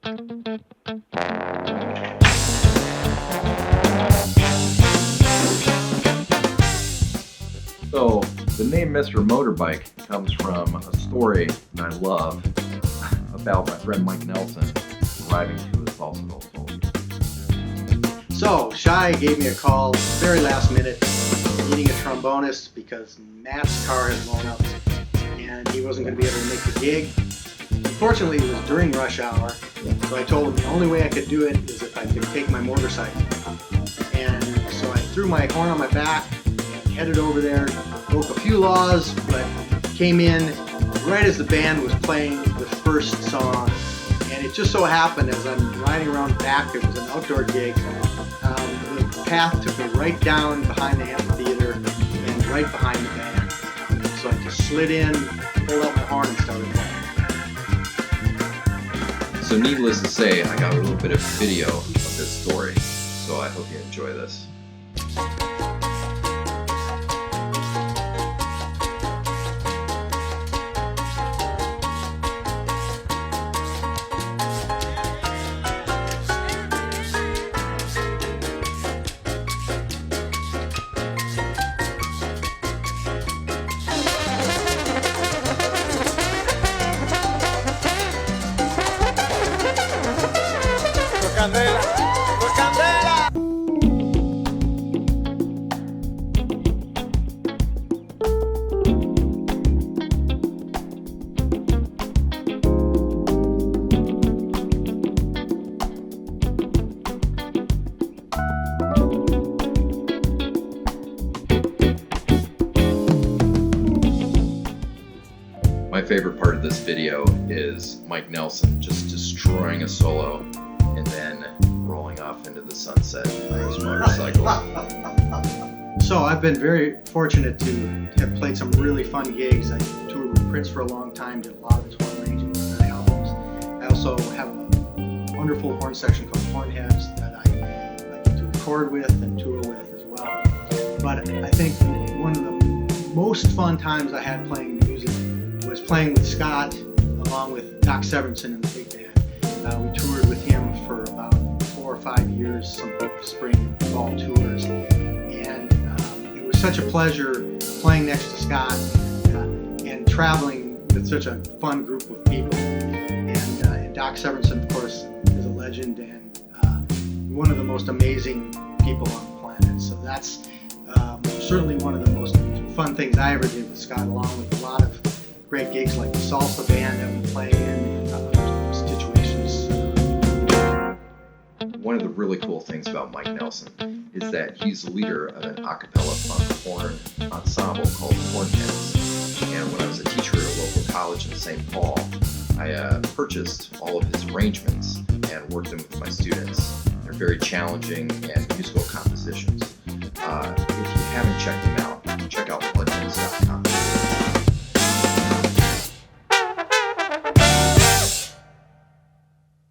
So, the name Mr. Motorbike comes from a story that I love about my friend Mike Nelson arriving to a salsa festival. So, Shai gave me a call very last minute, needing a trombonist because Matt's car had blown up and he wasn't going to be able to make the gig. Unfortunately, it was during rush hour, so I told him the only way I could do it is if I could take my motorcycle. And so I threw my horn on my back, headed over there, broke a few laws, but came in right as the band was playing the first song. And it just so happened as I'm riding around back, it was an outdoor gig, the path took me right down behind the amphitheater and right behind the band. So I just slid in, pulled out my horn and started playing. So needless to say, I got a little bit of video of this story, so I hope you enjoy this. My favorite part of this video is Mike Nelson just destroying a solo and then rolling off into the sunset on his motorcycle. So I've been very fortunate to have played some really fun gigs. I toured with Prince for a long time, did a lot of his horn arrangements and albums. I also have a wonderful horn section called Hornheads that I get to record with and tour with as well. But I think one of the most fun times I had playing music was playing with Scott along with Doc Severinsen in the big band. We toured with him for about 4 or 5 years, some spring and fall tours. And it was such a pleasure playing next to Scott and traveling with such a fun group of people. And Doc Severinsen, of course, is a legend and one of the most amazing people on the planet. So that's certainly one of the most fun things I ever did with Scott, along with a lot of great gigs like the salsa band that we play in situations. One of the really cool things about Mike Nelson is that he's the leader of an a cappella funk horn ensemble called Hornheads. And when I was a teacher at a local college in St. Paul, I purchased all of his arrangements and worked them with my students. They're very challenging and musical compositions. If you haven't checked them out,